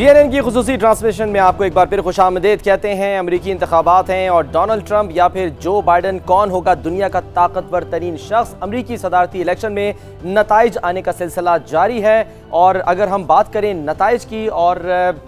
GNN की खुसूसी transmission में आपको एक बार फिर खुशामदीद कहते हैं। अमरीकी इंतखाबात हैं और डोनाल्ड ट्रंप या फिर जो बाइडन, कौन होगा दुनिया का ताकतवर तरीन शख्स? अमरीकी सदारती इलेक्शन में नताइज आने का सिलसिला जारी है। और अगर हम बात करें नताइज की और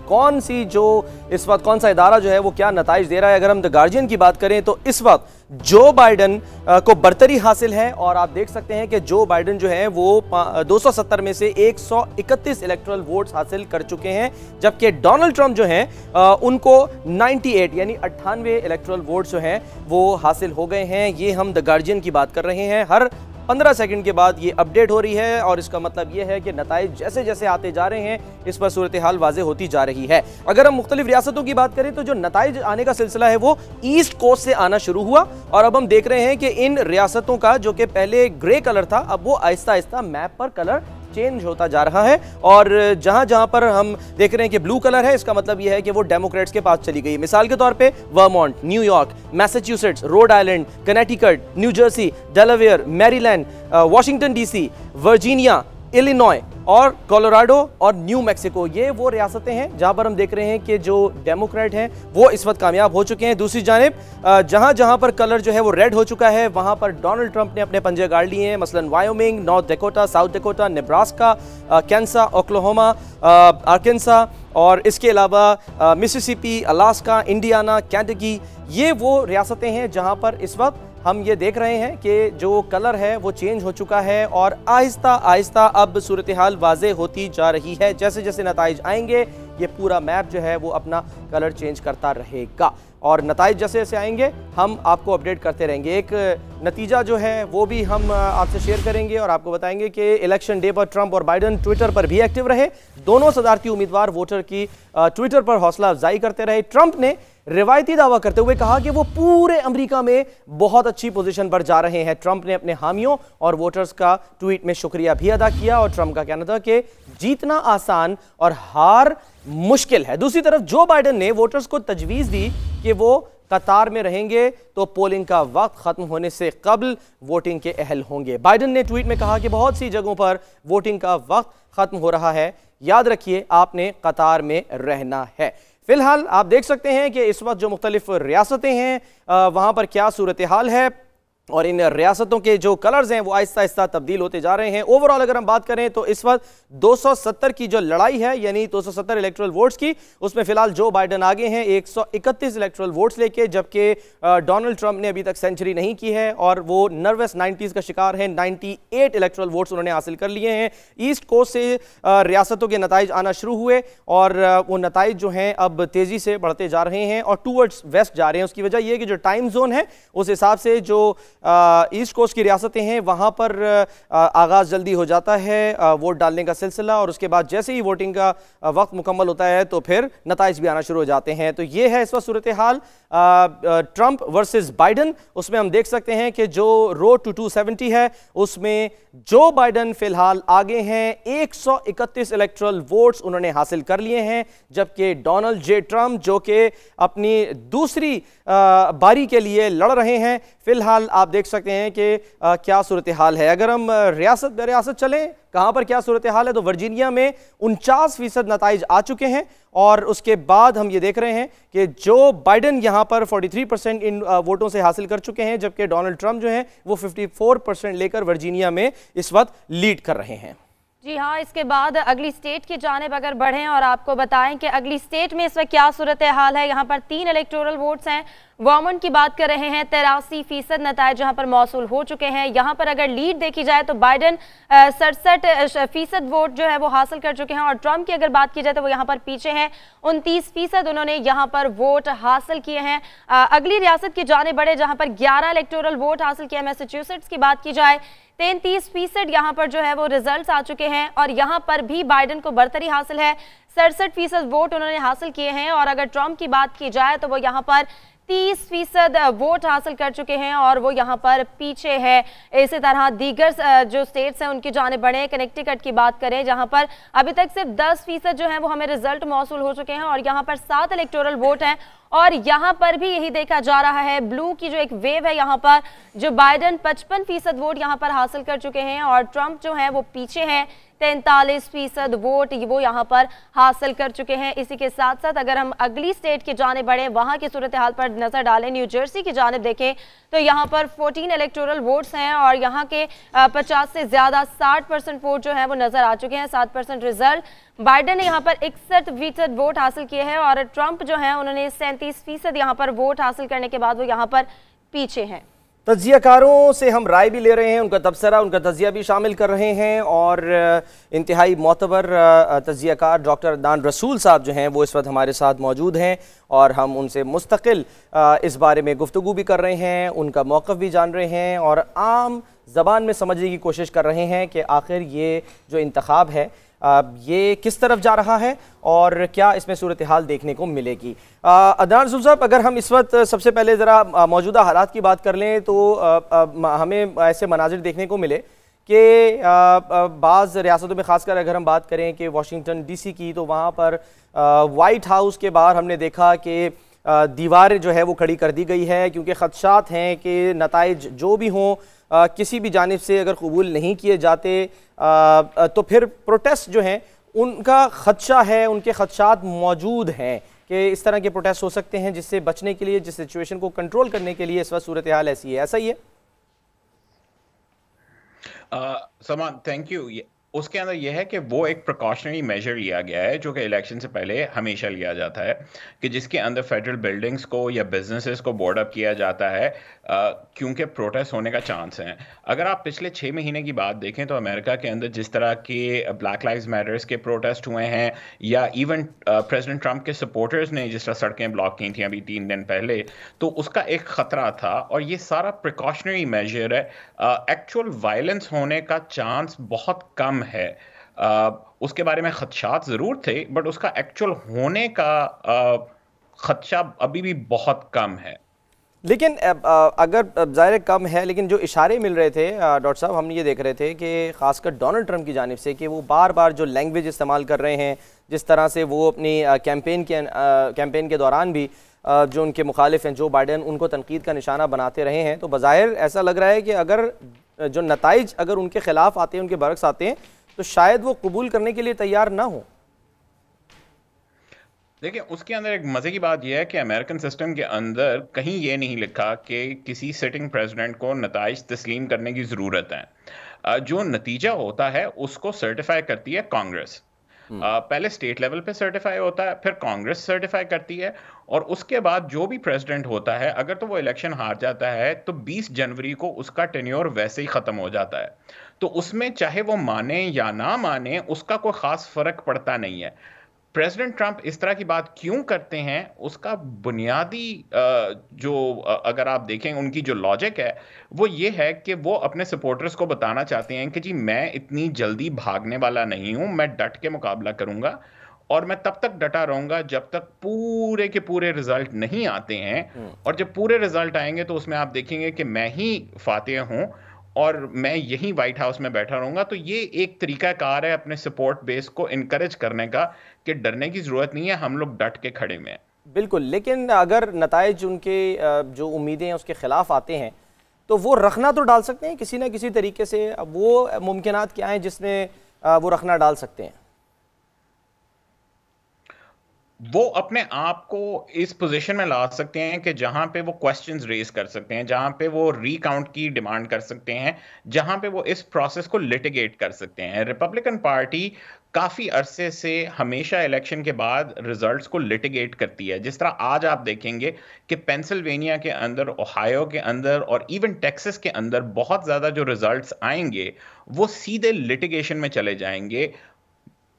कौन सी जो इस वक्त कौन सा इदारा जो है वो क्या नताइज दे रहा है, अगर हम द गार्जियन की बात करें तो इस वक्त जो बाइडन को बरतरी हासिल है। और आप देख सकते हैं कि जो बाइडन जो है वो 270 में से 131 इलेक्टोरल वोट्स हासिल कर चुके हैं, जबकि डोनाल्ड ट्रंप जो हैं उनको 98 यानी 98 इलेक्टोरल वोट्स जो हैं वो हासिल हो गए हैं। ये हम द गार्जियन की बात कर रहे हैं। हर 15 सेकंड के बाद ये अपडेट हो रही है और इसका मतलब ये है कि नताइज जैसे जैसे आते जा रहे हैं इस पर सूरत हाल वाज़ेह होती जा रही है। अगर हम मुख्तलिफ रियासतों की बात करें तो जो नताइज आने का सिलसिला है वो ईस्ट कोस्ट से आना शुरू हुआ और अब हम देख रहे हैं कि इन रियासतों का जो कि पहले ग्रे कलर था अब वो आहिस्ता आहिस्ता मैप पर कलर चेंज होता जा रहा है। और जहां जहां पर हम देख रहे हैं कि ब्लू कलर है, इसका मतलब यह है कि वो डेमोक्रेट्स के पास चली गई। मिसाल के तौर पे Vermont, New York, Massachusetts, Rhode Island, Connecticut, new Jersey, Delaware, Maryland, Washington DC, Virginia, Illinois और कोलोराडो और न्यू मैक्सिको, ये वो रियासतें हैं जहां पर हम देख रहे हैं कि जो डेमोक्रेट हैं वो इस वक्त कामयाब हो चुके हैं। दूसरी जानिब जहां जहां पर कलर जो है वो रेड हो चुका है वहां पर डोनाल्ड ट्रंप ने अपने पंजे गाड़ लिए हैं। मसलन Wyoming, North Dakota, South Dakota, Nebraska, Kansas, Oklahoma, Arkansas और इसके अलावा मिसिसिपी, अलास्का, इंडियाना, केंटकी, ये वो रियासतें हैं जहां पर इस वक्त हम ये देख रहे हैं कि जो कलर है वो चेंज हो चुका है और आहिस्ता आहिस्ता अब सूरत हाल वाज़ेह होती जा रही है। जैसे जैसे नताइज आएंगे ये पूरा मैप जो है वो अपना कलर चेंज करता रहेगा और नताइज जैसे जैसे आएंगे हम आपको अपडेट करते रहेंगे। एक नतीजा जो है वो भी हम आपसे शेयर करेंगे और आपको बताएंगे कि इलेक्शन डे पर ट्रंप और बाइडन ट्विटर पर भी एक्टिव रहे। दोनों सदारती उम्मीदवार वोटर की ट्विटर पर हौसला अफजाई करते रहे। ट्रंप ने रिवायती दावा करते हुए कहा कि वो पूरे अमेरिका में बहुत अच्छी पोजीशन पर जा रहे हैं। ट्रंप ने अपने हामियों और वोटर्स का ट्वीट में शुक्रिया भी अदा किया और ट्रंप का कहना था कि जीतना आसान और हार मुश्किल है। दूसरी तरफ जो बाइडन ने वोटर्स को तजवीज़ दी कि वो कतार में रहेंगे तो पोलिंग का वक्त खत्म होने से कबल वोटिंग के अहल होंगे। बाइडन ने ट्वीट में कहा कि बहुत सी जगहों पर वोटिंग का वक्त खत्म हो रहा है, याद रखिए आपने कतार में रहना है। फिलहाल आप देख सकते हैं कि इस वक्त जो मुख्तलिफ रियासतें हैं वहाँ पर क्या सूरत हाल है और इन रियासतों के जो कलर्स हैं वो आहिस्ता आहिस्ता तब्दील होते जा रहे हैं। ओवरऑल अगर हम बात करें तो इस वक्त 270 की जो लड़ाई है यानी 270 इलेक्टोरल वोट्स की, उसमें फिलहाल जो बाइडन आगे हैं 131 इलेक्टोरल वोट्स लेके, जबकि डोनाल्ड ट्रंप ने अभी तक सेंचुरी नहीं की है और वो नर्वस 90s का शिकार है। 98 इलेक्टोरल वोट्स उन्होंने हासिल कर लिए हैं। ईस्ट कोस्ट से रियासतों के नताइज आना शुरू हुए और वो नताइज जो हैं अब तेज़ी से बढ़ते जा रहे हैं और टूवर्ड्स वेस्ट जा रहे हैं। उसकी वजह यह कि जो टाइम जोन है उस हिसाब से जो ईस्ट कोस्ट की रियासतें हैं वहाँ पर आगाज़ जल्दी हो जाता है वोट डालने का सिलसिला और उसके बाद जैसे ही वोटिंग का वक्त मुकम्मल होता है तो फिर नताइज भी आना शुरू हो जाते हैं। तो ये है इस वक्त सूरत हाल ट्रंप वर्सेस बाइडन। उसमें हम देख सकते हैं कि जो रोड टू 270 है उसमें जो बाइडन फिलहाल आगे हैं। 131 इलेक्टोरल वोट्स उन्होंने हासिल कर लिए हैं, जबकि डोनाल्ड जे ट्रंप जो कि अपनी दूसरी बारी के लिए लड़ रहे हैं। फिलहाल आप देख सकते हैं कि क्या सूरत हाल है। अगर हम रियासत दर रियासत चलें कहाँ पर क्या सूरत हाल है तो वर्जीनिया में 49% नताइज आ चुके हैं और उसके बाद हम ये देख रहे हैं कि जो बाइडन यहाँ पर 43% इन वोटों से हासिल कर चुके हैं, जबकि डोनाल्ड ट्रंप जो हैं वो 54% लेकर वर्जीनिया में इस वक्त लीड कर रहे हैं। जी हाँ, इसके बाद अगली स्टेट की जानिब अगर बढ़ें और आपको बताएं कि अगली स्टेट में इस वक्त क्या सूरत हाल है। यहाँ पर 3 इलेक्टोरल वोट्स हैं। वर्मोंट की बात कर रहे हैं, 83% नताइज जहाँ पर मौसूल हो चुके हैं। यहाँ पर अगर लीड देखी जाए तो बाइडन 67% वोट जो है वो हासिल कर चुके हैं और ट्रंप की अगर बात की जाए तो वो यहाँ पर पीछे हैं। 29% उन्होंने यहाँ पर वोट हासिल किए हैं। अगली रियासत की जानिब बढ़े जहाँ पर 11 इलेक्टोरल वोट हासिल किया है। मैसाचुसेट्स की बात की जाए 33% यहाँ पर जो है वो रिजल्ट्स आ चुके हैं और यहाँ पर भी बाइडन को बढ़तरी हासिल है। 67% वोट उन्होंने हासिल किए हैं और अगर ट्रंप की बात की जाए तो वो यहाँ पर 30% वोट हासिल कर चुके हैं और वो यहाँ पर पीछे है। इसी तरह दीगर जो स्टेट्स हैं उनकी जानिब बढ़े। कनेक्टिकट की बात करें जहाँ पर अभी तक सिर्फ 10% जो है वो हमें रिजल्ट मौसूल हो चुके हैं और यहाँ पर 7 इलेक्टोरल वोट हैं और यहाँ पर भी यही देखा जा रहा है ब्लू की जो एक वेव है यहाँ पर जो बाइडन 55% वोट यहाँ पर हासिल कर चुके हैं और ट्रंप जो है वो पीछे हैं 43% वोट वो यहाँ पर हासिल कर चुके हैं। इसी के साथ साथ अगर हम अगली स्टेट की जानिब बढ़े, वहाँ की सूरत हाल पर नजर डालें, न्यू जर्सी की जानिब देखें तो यहाँ पर 14 इलेक्टोरल वोट्स हैं और यहाँ के 50 से ज्यादा 60% वोट जो है वो नजर आ चुके हैं। 7% रिजल्ट बाइडेन ने यहाँ पर 61% वोट हासिल किए हैं और ट्रंप जो है उन्होंने 37% यहाँ पर वोट हासिल करने के बाद वो यहाँ पर पीछे हैं। तज्जियाकारों से हम राय भी ले रहे हैं, उनका तबसरा, उनका तज्जिया भी शामिल कर रहे हैं और इंतहाई मोतबर तज्जियाकार डॉक्टर अदनान रसूल साहब जो हैं वो इस वक्त हमारे साथ मौजूद हैं और हम उनसे मुस्तकिल इस बारे में गुफ्तगू भी कर रहे हैं, उनका मौक़िफ़ भी जान रहे हैं और आम ज़बान में समझने की कोशिश कर रहे हैं कि आखिर ये जो इंतखाब है ये किस तरफ जा रहा है और क्या इसमें सूरत हाल देखने को मिलेगी। अदनान रसूल साहब, अगर हम इस वक्त सबसे पहले ज़रा मौजूदा हालात की बात कर लें तो हमें ऐसे मनाजिर देखने को मिले कि बाज़ रियासतों में ख़ासकर अगर हम बात करें कि वाशिंगटन DC की, तो वहाँ पर वाइट हाउस के बाहर हमने देखा कि दीवार जो है वो खड़ी कर दी गई है क्योंकि ख़दशात हैं कि नताइज जो भी हों किसी भी जानिब से अगर कबूल नहीं किए जाते तो फिर प्रोटेस्ट जो हैं उनका ख़दशा है, उनके ख़दशात मौजूद हैं कि इस तरह के प्रोटेस्ट हो सकते हैं, जिससे बचने के लिए, जिस सिचुएशन को कंट्रोल करने के लिए इस वक्त सूरत हाल ऐसी है। ऐसा ही है? समान, थैंक यू। उसके अंदर यह है कि वो एक प्रिकॉशनरी मेजर लिया गया है जो कि इलेक्शन से पहले हमेशा लिया जाता है, कि जिसके अंदर फेडरल बिल्डिंग्स को या बिजनेसेस को बोर्ड अप किया जाता है क्योंकि प्रोटेस्ट होने का चांस है। अगर आप पिछले 6 महीने की बात देखें तो अमेरिका के अंदर जिस तरह के ब्लैक लाइव्स मैटर्स के प्रोटेस्ट हुए हैं या इवन प्रेसिडेंट ट्रंप के सपोर्टर्स ने जिस तरह सड़कें ब्लॉक की थी अभी 3 दिन पहले, तो उसका एक ख़तरा था और ये सारा प्रिकॉशनरी मेजर है। एक्चुअल वायलेंस होने का चांस बहुत कम है। उसके बारे में खदशात ज़रूर थे बट उसका एक्चुअल होने का खदशा अभी भी बहुत कम है। लेकिन अगर ज़ाहिर कम है, लेकिन जो इशारे मिल रहे थे डॉक्टर साहब, हम ये देख रहे थे कि ख़ासकर डोनाल्ड ट्रंप की जानिब से कि वो बार बार जो लैंग्वेज इस्तेमाल कर रहे हैं, जिस तरह से वो अपनी कैंपेन के दौरान भी जो उनके मुखालिफ हैं जो बाइडेन, उनको तनकीद का निशाना बनाते रहे हैं, तो बज़ाहिर ऐसा लग रहा है कि अगर जो नताइज अगर उनके ख़िलाफ़ आते हैं, उनके बरक्स आते हैं, तो शायद वो कबूल करने के लिए तैयार ना हो। देखिए, उसके अंदर एक मज़े की बात यह है कि अमेरिकन सिस्टम के अंदर कहीं ये नहीं लिखा कि किसी सिटिंग प्रेसिडेंट को नताइज तस्लीम करने की ज़रूरत है। जो नतीजा होता है उसको सर्टिफाई करती है कांग्रेस। पहले स्टेट लेवल पे सर्टिफाई होता है, फिर कांग्रेस सर्टिफाई करती है और उसके बाद जो भी प्रेसिडेंट होता है, अगर तो वो इलेक्शन हार जाता है तो 20 जनवरी को उसका टेन्योर वैसे ही ख़त्म हो जाता है। तो उसमें चाहे वो माने या ना माने उसका कोई ख़ास फ़र्क पड़ता नहीं है। प्रेसिडेंट ट्रंप इस तरह की बात क्यों करते हैं, उसका बुनियादी अगर आप देखें उनकी जो लॉजिक है वो ये है कि वो अपने सपोर्टर्स को बताना चाहते हैं कि जी मैं इतनी जल्दी भागने वाला नहीं हूं, मैं डट के मुकाबला करूंगा और मैं तब तक डटा रहूंगा जब तक पूरे के पूरे रिजल्ट नहीं आते हैं। और जब पूरे रिजल्ट आएंगे तो उसमें आप देखेंगे कि मैं ही फातेह हूं और मैं यहीं व्हाइट हाउस में बैठा रहूंगा। तो ये एक तरीकाकार है अपने सपोर्ट बेस को इनकरेज करने का कि डरने की जरूरत नहीं है, हम लोग डट के खड़े में हैं। बिल्कुल, लेकिन अगर नताइज उनके जो उम्मीदें हैं उसके खिलाफ आते हैं तो वो रखना तो डाल सकते हैं किसी ना किसी तरीके से। वो मुमकिनात क्या हैं जिसमें वो रखना डाल सकते हैं? वो अपने आप को इस पोजीशन में ला सकते हैं कि जहां पे वो क्वेश्चंस रेज कर सकते हैं, जहां पे वो रीकाउंट की डिमांड कर सकते हैं, जहां पे वो इस प्रोसेस को लिटिगेट कर सकते हैं। रिपब्लिकन पार्टी काफी अरसे से हमेशा इलेक्शन के बाद रिजल्ट्स को लिटिगेट करती है। जिस तरह आज आप देखेंगे कि पेंसिल्वेनिया के अंदर, ओहायो के अंदर और इवन टेक्सास के अंदर बहुत ज्यादा जो रिजल्ट्स आएंगे वो सीधे लिटिगेशन में चले जाएंगे।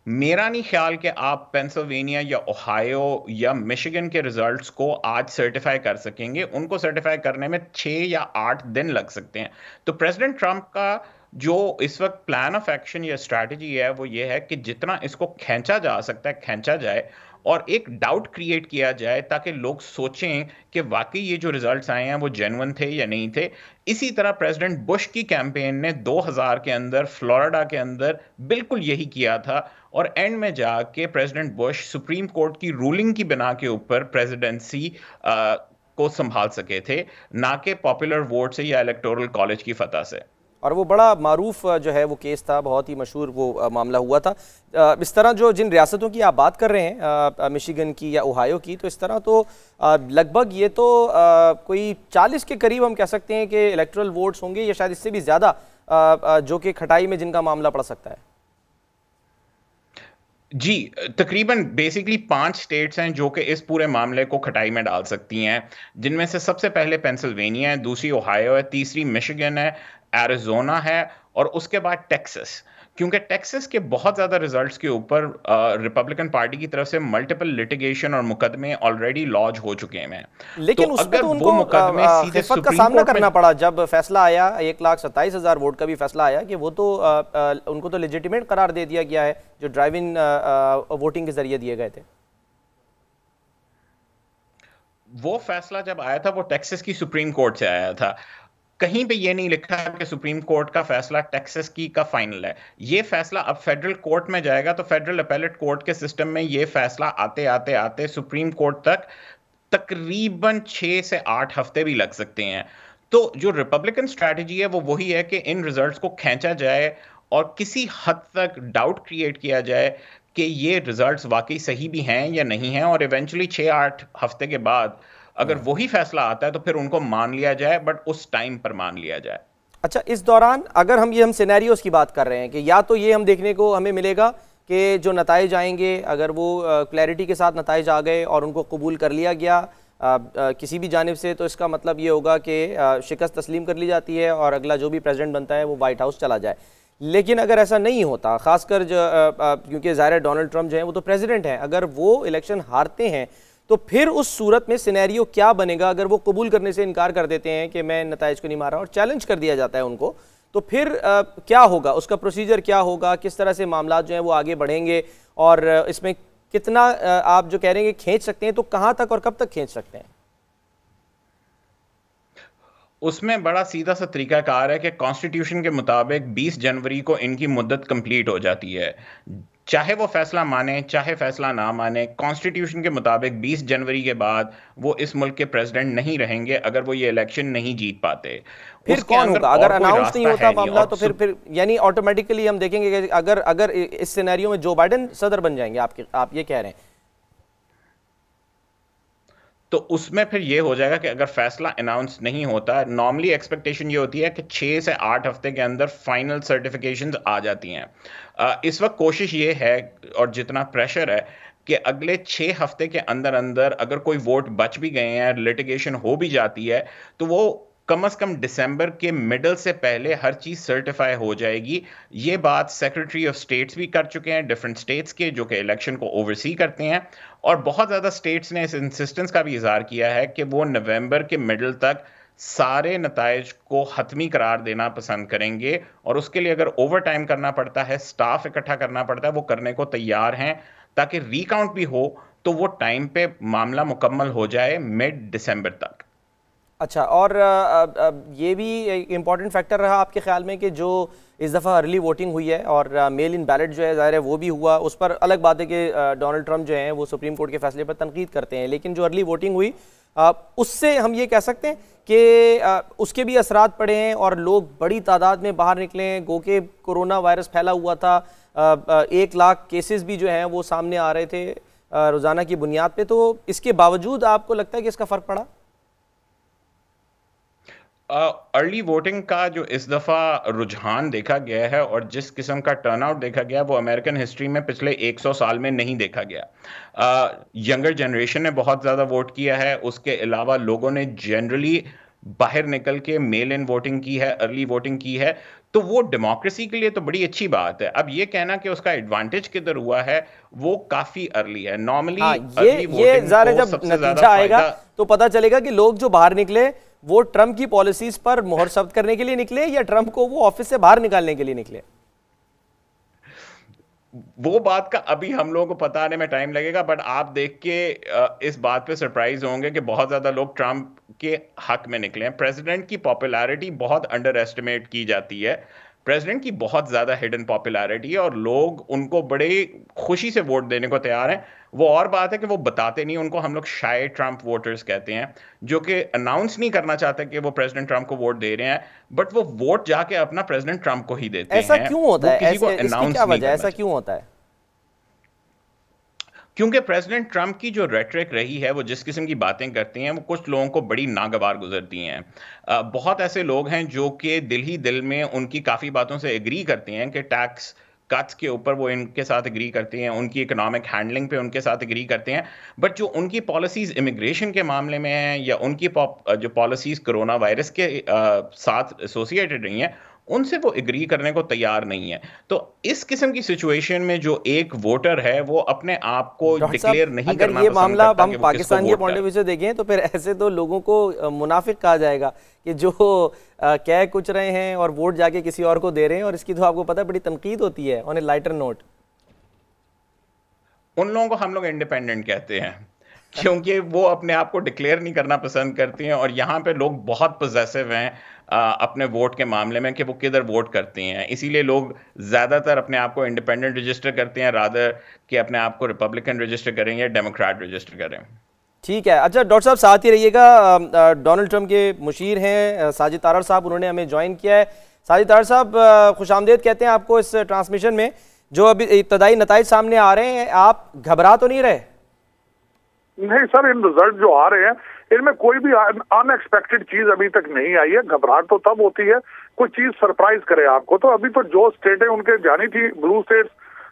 मेरा नहीं ख्याल कि आप पेंसिल्वेनिया या ओहायो या मिशिगन के रिजल्ट्स को आज सर्टिफाई कर सकेंगे। उनको सर्टिफाई करने में 6 या 8 दिन लग सकते हैं। तो प्रेसिडेंट ट्रंप का जो इस वक्त प्लान ऑफ एक्शन या स्ट्रैटेजी है वो ये है कि जितना इसको खींचा जा सकता है खींचा जाए और एक डाउट क्रिएट किया जाए ताकि लोग सोचें कि वाकई ये जो रिजल्ट्स आए हैं वो जेन्युइन थे या नहीं थे। इसी तरह प्रेसिडेंट बुश की कैंपेन ने 2000 के अंदर फ्लोरिडा के अंदर बिल्कुल यही किया था और एंड में जाके प्रेसिडेंट बुश सुप्रीम कोर्ट की रूलिंग की बिना के ऊपर प्रेसिडेंसी को संभाल सके थे, ना कि पॉपुलर वोट से या इलेक्टोरल कॉलेज की फतह से। और वो बड़ा मारूफ जो है वो केस था, बहुत ही मशहूर वो मामला हुआ था। इस तरह जो जिन रियासतों की आप बात कर रहे हैं, मिशिगन की या ओहायो की, तो इस तरह तो लगभग ये तो कोई 40 के करीब हम कह सकते हैं कि इलेक्टोरल वोट्स होंगे, या शायद इससे भी ज़्यादा, जो कि खटाई में जिनका मामला पड़ सकता है। जी, तकरीबन बेसिकली 5 स्टेट्स हैं जो कि इस पूरे मामले को खटाई में डाल सकती हैं, जिनमें से सबसे पहले पेंसिल्वेनिया है, दूसरी ओहायो है, तीसरी मिशिगन है, एरिज़ोना है और उसके बाद टेक्सास। क्योंकि टेक्सास के बहुत ज़्यादा रिजल्ट्स के ऊपर रिपब्लिकन पार्टी की तरफ से मल्टीपल लिटिगेशन और मुकदमे ऑलरेडी लॉन्च हो चुके हैं। लेकिन तो उसमें अगर तो वो उनको मुकदमे सीधे खिफत का सुप्रीम सामना कोर्ट में करना पड़ा जब फैसला आया, 1,27,000 वोट का भी फैसला आया कि वो तो उनको तो लेजिटिमेट करार दे दिया गया है जो ड्राइव इन वोटिंग के जरिए दिए गए थे। वो फैसला जब आया था वो टेक्सास की सुप्रीम कोर्ट से आया था। कहीं पे ये नहीं लिखा है कि सुप्रीम कोर्ट का फैसला टेक्सास की का फाइनल है। ये फैसला अब फेडरल कोर्ट में जाएगा, तो फेडरल अपेलेट कोर्ट के सिस्टम में ये फैसला आते आते आते सुप्रीम कोर्ट तक तकरीबन 6 से 8 हफ्ते भी लग सकते हैं। तो जो रिपब्लिकन स्ट्रैटेजी है वो वही है कि इन रिजल्ट्स को खींचा जाए और किसी हद तक डाउट क्रिएट किया जाए कि ये रिजल्ट्स वाकई सही भी हैं या नहीं हैं, और इवेंचुअली 6-8 हफ्ते के बाद अगर वही फैसला आता है तो फिर उनको मान लिया जाए, बट उस टाइम पर मान लिया जाए। अच्छा, इस दौरान अगर हम सिनेरियोस की बात कर रहे हैं कि या तो ये हम देखने को हमें मिलेगा कि जो नताइज आएंगे, अगर वो क्लैरिटी के साथ नताइज आ गए और उनको कबूल कर लिया गया किसी भी जानिब से, तो इसका मतलब ये होगा कि शिकस्त तस्लीम कर ली जाती है और अगला जो भी प्रेसिडेंट बनता है वो वाइट हाउस चला जाए। लेकिन अगर ऐसा नहीं होता, खासकर जो क्योंकि ज़ाहिर है डोनाल्ड ट्रंप जो है वो तो प्रेसिडेंट हैं, अगर वो इलेक्शन हारते हैं तो फिर उस सूरत में सिनेरियो क्या बनेगा? अगर वो कबूल करने से इनकार कर देते हैं कि मैं नताइज को नहीं मारा और चैलेंज कर दिया जाता है उनको, तो फिर क्या होगा? उसका प्रोसीजर क्या होगा? किस तरह से मामला जो हैं वो आगे बढ़ेंगे? और इसमें कितना आप जो कह रहे हैं कि खींच सकते हैं, तो कहाँ तक और कब तक खींच सकते हैं? उसमें बड़ा सीधा सा तरीकाकार है कि कॉन्स्टिट्यूशन के मुताबिक 20 जनवरी को इनकी मुद्दत कंप्लीट हो जाती है। चाहे वो फैसला माने चाहे फैसला ना माने, कॉन्स्टिट्यूशन के मुताबिक 20 जनवरी के बाद वो इस मुल्क के प्रेसिडेंट नहीं रहेंगे अगर वो ये इलेक्शन नहीं जीत पाते। फिर कौन होगा? अगर अनाउंस नहीं होता मामला तो फिर यानी ऑटोमेटिकली हम देखेंगे कि अगर इस सिनेरियो में जो बाइडेन सदर बन जाएंगे, आप ये कह रहे हैं, तो उसमें फिर ये हो जाएगा कि अगर फैसला अनाउंस नहीं होता, नॉर्मली एक्सपेक्टेशन ये होती है कि 6 से 8 हफ्ते के अंदर फाइनल सर्टिफिकेशंस आ जाती हैं। इस वक्त कोशिश ये है और जितना प्रेशर है कि अगले 6 हफ्ते के अंदर अंदर अगर कोई वोट बच भी गए हैं, लिटिगेशन हो भी जाती है, तो वो कम से कम दिसंबर के मिडल से पहले हर चीज सर्टिफाई हो जाएगी। ये बात सेक्रेटरी ऑफ स्टेट्स भी कर चुके हैं, डिफरेंट स्टेट्स के, जो कि इलेक्शन को ओवरसी करते हैं, और बहुत ज्यादा स्टेट्स ने इस इंसिस्टेंस का भी इजहार किया है कि वो नवंबर के मिडल तक सारे नताइज को हतमी करार देना पसंद करेंगे, और उसके लिए अगर ओवर टाइम करना पड़ता है, स्टाफ इकट्ठा करना पड़ता है, वो करने को तैयार हैं, ताकि रिकाउंट भी हो तो वो टाइम पे मामला मुकम्मल हो जाए मिड दिसंबर तक। अच्छा, और ये भी एक इम्पॉर्टेंट फैक्टर रहा आपके ख्याल में कि जो इस दफ़ा अर्ली वोटिंग हुई है और मेल इन बैलेट जो है ज़ाहिर है वो भी हुआ, उस पर अलग बात है कि डोनाल्ड ट्रंप जो हैं वो सुप्रीम कोर्ट के फैसले पर तनकीद करते हैं, लेकिन जो अर्ली वोटिंग हुई उससे हम ये कह सकते हैं कि उसके भी असरात पड़े हैं और लोग बड़ी तादाद में बाहर निकले हैं। गो के कोरोना वायरस फैला हुआ था, 1 लाख केसेस भी जो हैं वो सामने आ रहे थे रोज़ाना की बुनियाद पे, तो इसके बावजूद आपको लगता है कि इसका फ़र्क पड़ा? अर्ली वोटिंग का जो इस दफ़ा रुझान देखा गया है और जिस किस्म का टर्नआउट देखा गया, वो अमेरिकन हिस्ट्री में पिछले 100 साल में नहीं देखा गया। यंगर जनरेशन ने बहुत ज़्यादा वोट किया है, उसके अलावा लोगों ने जनरली बाहर निकल के मेल इन वोटिंग की है, अर्ली वोटिंग की है, तो वो डेमोक्रेसी के लिए तो बड़ी अच्छी बात है। अब ये कहना कि उसका एडवांटेज किधर हुआ है, वो काफी अर्ली है। नॉर्मली ये जब नतीजा आएगा तो पता चलेगा कि लोग जो बाहर निकले वो ट्रंप की पॉलिसीज पर मोहर शब्द करने के लिए निकले या ट्रंप को वो ऑफिस से बाहर निकालने के लिए निकले। वो बात का अभी हम लोगों को पता आने में टाइम लगेगा, बट आप देख के इस बात पे सरप्राइज होंगे कि बहुत ज्यादा लोग ट्रंप के हक में निकले हैं। प्रेसिडेंट की पॉपुलैरिटी बहुत अंडर एस्टिमेट की जाती है। प्रेसिडेंट की बहुत ज्यादा हिडन पॉपुलैरिटी है और लोग उनको बड़े खुशी से वोट देने को तैयार हैं। वो और बात है कि वो बताते नहीं, उनको हम लोग शाय ट्रंप वोटर्स कहते हैं, जो कि अनाउंस नहीं करना चाहते कि वो प्रेसिडेंट ट्रंप को वोट दे रहे हैं, बट वो वोट जाके अपना प्रेसिडेंट ट्रंप को ही देते ऐसा हैं। क्यों होता वो है? किसी को इसकी अनाउंस क्या नहीं वजह है? करना ऐसा क्यों होता है? क्योंकि प्रेसिडेंट ट्रंप की जो रेटरिक रही है, वो जिस किस्म की बातें करते हैं, वो कुछ लोगों को बड़ी नागवार गुजरती हैं। बहुत ऐसे लोग हैं जो कि दिल ही दिल में उनकी काफ़ी बातों से एग्री करते हैं कि टैक्स कट्स के ऊपर वो इनके साथ एग्री करते हैं, उनकी इकोनॉमिक हैंडलिंग पे उनके साथ एग्री करते हैं, बट जो उनकी पॉलिसीज़ इमिग्रेशन के मामले में हैं या उनकी जो पॉलिसीज़ कोरोना वायरस के साथ एसोसिएटेड रही हैं, उनसे वो एग्री करने को तैयार नहीं है। तो इस किस्म की सिचुएशन में जो एक वोटर है, वो अपने आप को डॉक्टर डिक्लेयर साहब, नहीं अगर करना ये पसंद मामला करता हम कि वो किसको पाकिस्तान के वोट पॉइंट ऑफ करे। व्यू से देखें तो फिर ऐसे तो लोगों को मुनाफिक कहा जाएगा कि जो कह कुछ रहे हैं और वोट जाके किसी और को दे रहे हैं, और इसकी तो आपको पता है बड़ी तनकीद होती है ऑन ए लाइटर नोट। उन लोगों को हम लोग इंडिपेंडेंट कहते हैं, क्योंकि वो अपने आप को डिक्लेयर नहीं करना पसंद करती हैं, और यहाँ पे लोग बहुत पॉसेसिव हैं अपने वोट के मामले में कि वो किधर वोट करते हैं। इसीलिए लोग ज़्यादातर अपने आप को इंडिपेंडेंट रजिस्टर करते हैं, रादर कि अपने आप को रिपब्लिकन रजिस्टर करें या डेमोक्रेट रजिस्टर करें। ठीक है। अच्छा डॉक्टर साहब, साथ ही रहिएगा। डोनाल्ड ट्रंप के मुशीर हैं साजिद तारड़ साहब, उन्होंने हमें ज्वाइन किया है। साजिद तारड़ साहब, खुशामदीद कहते हैं आपको इस ट्रांसमिशन में। जो अभी इब्तदाई नताइज सामने आ रहे हैं, आप घबरा तो नहीं रहे? नहीं सर, इन रिजल्ट जो आ रहे हैं इनमें कोई भी अनएक्सपेक्टेड चीज अभी तक नहीं आई है। घबराहट तो तब होती है कोई चीज सरप्राइज करे आपको। तो अभी तो जो स्टेटें उनके जानी थी ब्लू स्टेट्स,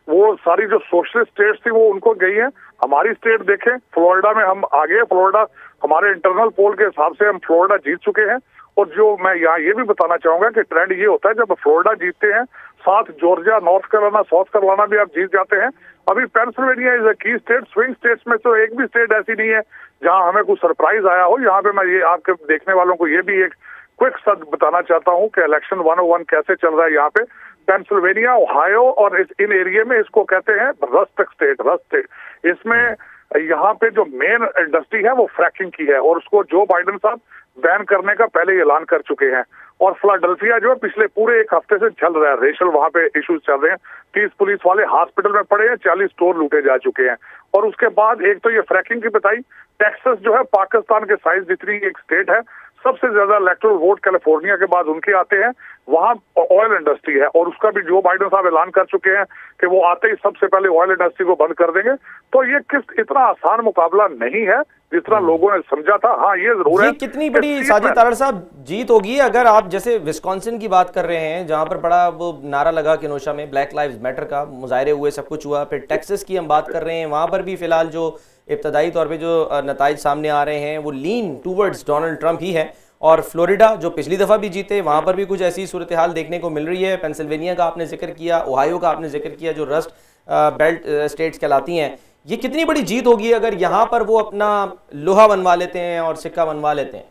वो सारी जो सोशलिस्ट स्टेट्स थी वो उनको गई है। हमारी स्टेट देखें, फ्लोरिडा में हम आगे, फ्लोरिडा हमारे इंटरनल पोल के हिसाब से हम फ्लोरिडा जीत चुके हैं। और जो मैं यहाँ ये भी बताना चाहूंगा कि ट्रेंड ये होता है जब फ्लोरिडा जीतते हैं, साथ Georgia, north Carolina, south Carolina भी आप जीत जाते हैं। अभी पेंसिल्वेनिया इज अ की स्टेट। स्विंग स्टेट्स में तो एक भी स्टेट ऐसी नहीं है जहां हमें कुछ सरप्राइज आया हो। यहाँ पे मैं ये आपके देखने वालों को ये भी एक क्विक सा बताना चाहता हूँ कि इलेक्शन 101 कैसे चल रहा है यहाँ पे। पेंसिल्वेनिया, ओहायो और इन एरिया में इसको कहते हैं रस्ट स्टेट, रस्ट स्टेट। इसमें यहाँ पे जो मेन इंडस्ट्री है वो फ्रैकिंग की है, और उसको जो बाइडेन साहब बैन करने का पहले ऐलान कर चुके हैं। और फिलाडेल्फिया जो है पिछले पूरे एक हफ्ते से चल रहा है, रेशल वहां पे इश्यूज चल रहे हैं। 30 पुलिस वाले हॉस्पिटल में पड़े हैं, 40 स्टोर लूटे जा चुके हैं। और उसके बाद एक तो ये फ्रैकिंग की बताई। टेक्सास जो है पाकिस्तान के साइज जितनी एक स्टेट है, सबसे ज्यादा इलेक्टोरल वोट कैलिफोर्निया के बाद उनके आते हैं। वहां ऑयल इंडस्ट्री है, और उसका भी जो बाइडेन साहब ऐलान कर चुके हैं कि वो आते ही सबसे पहले ऑयल इंडस्ट्री को बंद कर देंगे। तो ये इतना आसान मुकाबला नहीं है जितना लोगों ने समझा था। हाँ, ये जरूर है। कितनी बड़ी साजिद तारड़ साहब जीत होगी अगर आप जैसे विस्कॉन्सिन की बात कर रहे हैं, जहां पर बड़ा वो नारा लगा केनोशा में ब्लैक लाइव्स मैटर का, मुजाहरे हुए, सब कुछ हुआ। फिर टेक्सास की हम बात कर रहे हैं, वहां पर भी फिलहाल जो इब्तदाई तौर पे जो नताइज सामने आ रहे हैं वो लीन टूवर्ड्स डोनाल्ड ट्रंप ही है। और फ्लोरिडा जो पिछली दफ़ा भी जीते, वहाँ पर भी कुछ ऐसी सूरत हाल देखने को मिल रही है। पेंसिल्वेनिया का आपने जिक्र किया, ओहायो का आपने जिक्र किया, जो रस्ट बेल्ट स्टेट्स कहलाती हैं। ये कितनी बड़ी जीत होगी अगर यहाँ पर वो अपना लोहा बनवा लेते हैं और सिक्का बनवा लेते हैं?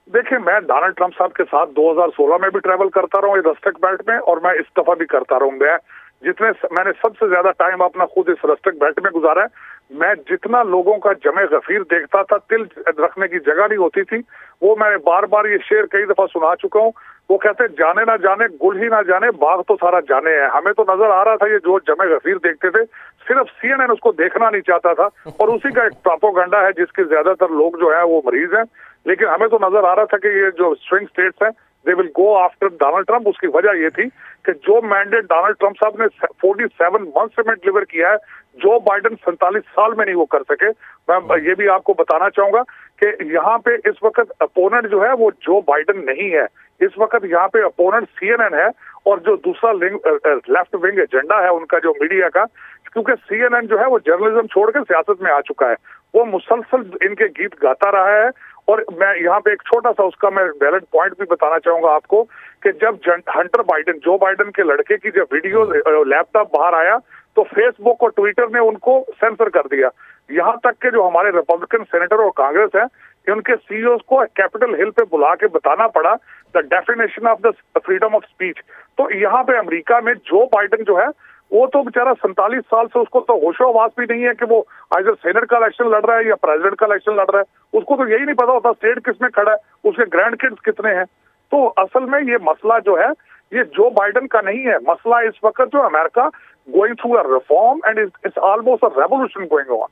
देखिए, मैं डोनाल्ड ट्रंप साहब के साथ 2016 में भी ट्रैवल करता रहा हूँ रस्टक बेल्ट में, और मैं इस दफा भी करता रहूंगा। मैंने सबसे ज्यादा टाइम अपना खुद इस रस्टक बेल्ट में गुजारा है। मैं जितना लोगों का जमे गफीर देखता था, तिल रखने की जगह नहीं होती थी। वो मैं बार बार ये शेर कई दफा सुना चुका हूँ। वो कहते जाने ना जाने गुल ही ना जाने, बाग तो सारा जाने है। हमें तो नजर आ रहा था ये जो जमे गफीर देखते थे, सिर्फ CNN उसको देखना नहीं चाहता था, और उसी का एक प्रोपेगेंडा है जिसके ज्यादातर लोग जो है वो मरीज हैं। लेकिन हमें तो नजर आ रहा था कि ये जो स्विंग स्टेट्स हैं they will go after Donald Trump. उसकी वजह ये थी कि जो मैंडेट डोनाल्ड ट्रंप साहब ने 47 मंथ्स में डिलीवर किया है, जो बाइडेन 47 साल में नहीं वो कर सके। मैं ये भी आपको बताना चाहूंगा कि यहाँ पे इस वक्त अपोनेंट जो है वो जो बाइडेन नहीं है। इस वक्त यहाँ पे अपोनेंट CNN है, और जो दूसरा लेफ्ट विंग एजेंडा है उनका जो मीडिया का, क्योंकि CNN जो है वो जर्नलिज्म छोड़ के सियासत में आ चुका है। वो मुसलसल इनके गीत गाता रहा है। और मैं यहाँ पे एक छोटा सा उसका मैं वैलिड पॉइंट भी बताना चाहूंगा आपको कि जब हंटर बाइडेन, जो बाइडेन के लड़के की जब वीडियो लैपटॉप बाहर आया, तो फेसबुक और ट्विटर ने उनको सेंसर कर दिया। यहाँ तक के जो हमारे रिपब्लिकन सेनेटर और कांग्रेस है, उनके CEOs को कैपिटल हिल पे बुला के बताना पड़ा the definition of the freedom of speech. तो यहाँ पे अमेरिका में जो बाइडेन जो है वो तो बेचारा 47 साल से उसको तो होशो आवाज भी नहीं है कि वो आइदर सेनेट का इलेक्शन लड़ रहा है या प्रेसिडेंट का इलेक्शन लड़ रहा है। उसको तो यही नहीं पता होता स्टेट किस में खड़ा है, उसके ग्रैंड किड्स कितने हैं। तो असल में ये मसला जो है ये जो बाइडेन का नहीं है, मसला इस वक्त जो America going through a reform and it's almost a revolution going on.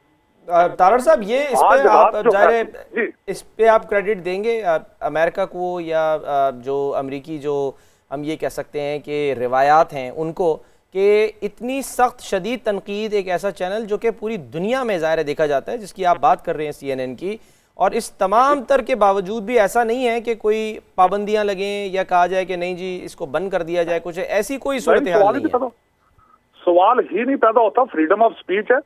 Tarar साहब, ये इस पे आप जाहिर इस पे आप क्रेडिट देंगे अमेरिका को या जो अमेरिकी जो हम ये कह सकते हैं कि रिवायात हैं उनको, कि इतनी सख्त शदीद तनकीद एक ऐसा चैनल जो कि पूरी दुनिया में ज़ाहिर देखा जाता है, जिसकी आप बात कर रहे हैं CNN की, और इस तमाम तर के बावजूद भी ऐसा नहीं है कि कोई पाबंदियां लगें या कहा जाए कि नहीं जी इसको बंद कर दिया जाए, कुछ ऐसी कोई सूरत हाल नहीं है। सवाल ही नहीं पैदा होता, फ्रीडम ऑफ स्पीच है।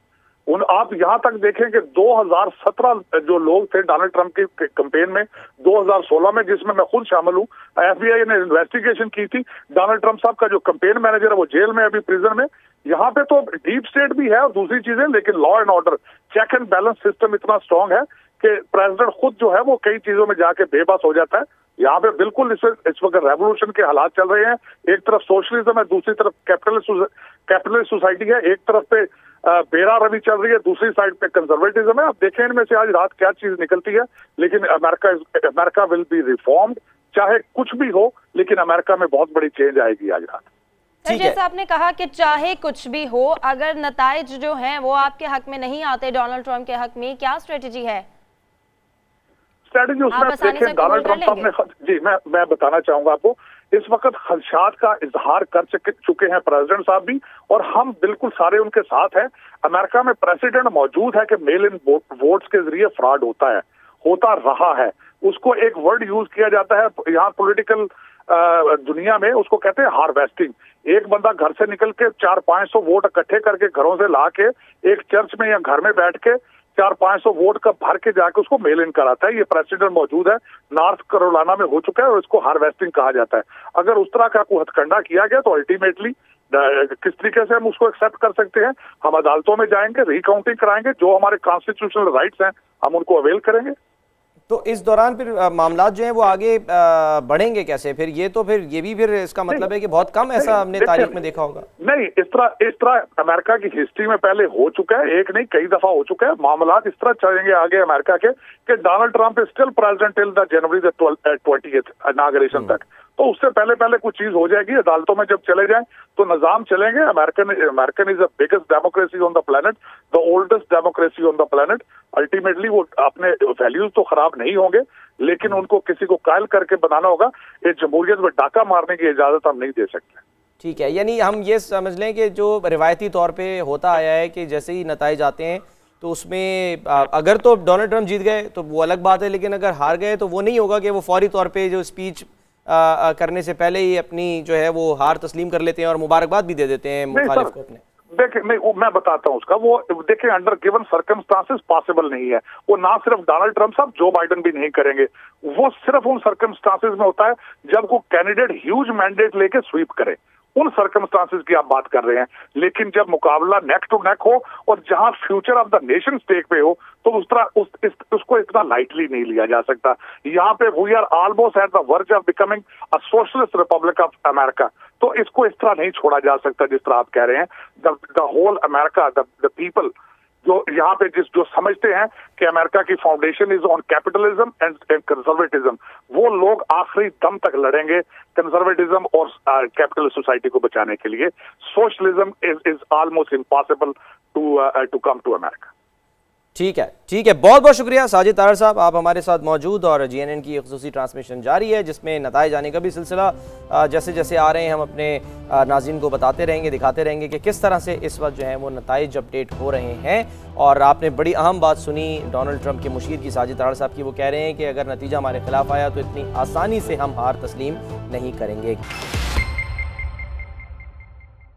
आप यहां तक देखें कि 2017 जो लोग थे डोनाल्ड ट्रंप की कैंपेन में, 2016 में, जिसमें मैं खुद शामिल हूं, FBI ने इन्वेस्टिगेशन की थी। डोनाल्ड ट्रंप साहब का जो कैंपेन मैनेजर है वो जेल में, अभी प्रिजन में। यहाँ पे तो डीप स्टेट भी है और दूसरी चीजें, लेकिन law and order, check and balance system इतना स्ट्रांग है कि प्रेसिडेंट खुद जो है वो कई चीजों में जाके बेबस हो जाता है। यहाँ पे बिल्कुल इस वक्त रेवोल्यूशन के हालात चल रहे हैं। एक तरफ सोशलिज्म है, दूसरी तरफ कैपिटलिस्ट सोसाइटी है। एक तरफ पे बेरा रवि चल रही है, दूसरी साइड पे कंजर्वेटिज्म है। अब देखें इनमें से आज रात क्या चीज निकलती है, लेकिन अमेरिका विल बी रिफॉर्म्ड, चाहे कुछ भी हो, लेकिन अमेरिका में बहुत बड़ी चेंज आएगी आज रात। जैसा आपने कहा कि चाहे कुछ भी हो, अगर नताइज जो हैं वो आपके हक में नहीं आते, डोनाल्ड ट्रंप के हक में, क्या स्ट्रेटेजी है? स्ट्रेटेजी उसमें देखें, डोनाल्ड ट्रंप साहब ने, जी मैं बताना चाहूंगा आपको, इस वक्त खदशात का इजहार कर चुके हैं प्रेसिडेंट साहब भी, और हम बिल्कुल सारे उनके साथ हैं। अमेरिका में प्रेसिडेंट मौजूद है कि मेल इन वोट्स के जरिए फ्रॉड होता है, होता रहा है। उसको एक वर्ड यूज किया जाता है यहाँ पॉलिटिकल दुनिया में, उसको कहते हैं हार्वेस्टिंग। एक बंदा घर से निकल के 400-500 वोट इकट्ठे करके घरों से ला के एक चर्च में या घर में बैठ के 400-500 वोट का भर के जाके उसको मेल इन कराता है। ये प्रेसिडेंट मौजूद है, नॉर्थ कैरोलिना में हो चुका है, और इसको हार्वेस्टिंग कहा जाता है। अगर उस तरह का कोई हथकंडा किया गया तो अल्टीमेटली किस तरीके से हम उसको एक्सेप्ट कर सकते हैं? हम अदालतों में जाएंगे, रिकाउंटिंग कराएंगे, जो हमारे कॉन्स्टिट्यूशनल राइट्स हैं हम उनको अवेल करेंगे। तो इस दौरान फिर मामला जो है वो आगे बढ़ेंगे कैसे? फिर ये तो फिर ये भी फिर इसका मतलब है कि बहुत कम ऐसा हमने तारीख में देखा होगा। नहीं, इस तरह अमेरिका की हिस्ट्री में पहले हो चुका है, एक नहीं कई दफा हो चुका है। मामला इस तरह चलेंगे आगे अमेरिका के कि Donald Trump is still president till the January 20th inauguration तक। तो उससे पहले कुछ चीज हो जाएगी। अदालतों में जब चले जाएं तो निजाम चलेंगे। American is the biggest democracy on the planet, the oldest democracy on the planet. Ultimately वो अपने वैल्यूज तो खराब नहीं होंगे, लेकिन उनको किसी को कायल करके बनाना होगा। ये जमहूरियत में डाका मारने की इजाजत हम नहीं दे सकते। ठीक है, यानी हम ये समझ लें कि जो रिवायती तौर पे होता आया है कि जैसे ही नताइज आते हैं तो उसमें अगर तो डोनाल्ड ट्रंप जीत गए तो वो अलग बात है, लेकिन अगर हार गए तो वो नहीं होगा कि वो फौरी तौर पे जो स्पीच करने से पहले ही अपनी जो है वो हार तस्लीम कर लेते हैं और मुबारकबाद भी दे देते हैं मुखालिफ को अपने। देखिए, नहीं मैं बताता हूँ उसका, वो देखिए अंडर गिवन सर्कमस्टांसेस पॉसिबल नहीं है। वो ना सिर्फ डोनाल्ड ट्रंप साहब, जो बाइडन भी नहीं करेंगे। वो सिर्फ उन सर्कमस्टांसेस में होता है जब कोई कैंडिडेट ह्यूज मैंडेट लेके स्वीप करे, उन सर्कमस्टांसेस की आप बात कर रहे हैं। लेकिन जब मुकाबला नेक टू नेक हो और जहां future of the nation stake पे हो, तो उस तरह उसको इतना लाइटली नहीं लिया जा सकता। यहाँ पे we are almost at the verge of becoming a socialist republic of America. तो इसको इस तरह नहीं छोड़ा जा सकता जिस तरह आप कह रहे हैं। The whole America, the people जो यहाँ पे जो समझते हैं कि अमेरिका की foundation is on capitalism and conservatism, वो लोग आखिरी दम तक लड़ेंगे कंजर्वेटिज्म और कैपिटलिस्ट सोसाइटी को बचाने के लिए। Socialism is almost impossible to come to America. ठीक है, बहुत बहुत शुक्रिया साजिद तारड़ साहब, आप हमारे साथ मौजूद। और GNN की ख़ुसूसी ट्रांसमिशन जारी है जिसमें नताइज आने का भी सिलसिला जैसे जैसे आ रहे हैं हम अपने नाज़रीन को बताते रहेंगे, दिखाते रहेंगे कि किस तरह से इस वक्त जो है वो नताइज अपडेट हो रहे हैं। और आपने बड़ी अहम बात सुनी डोनाल्ड ट्रंप के मुशीर की, साजिद तारड़ साहब की। वो कह रहे हैं कि अगर नतीजा हमारे खिलाफ आया तो इतनी आसानी से हम हार तस्लीम नहीं करेंगे।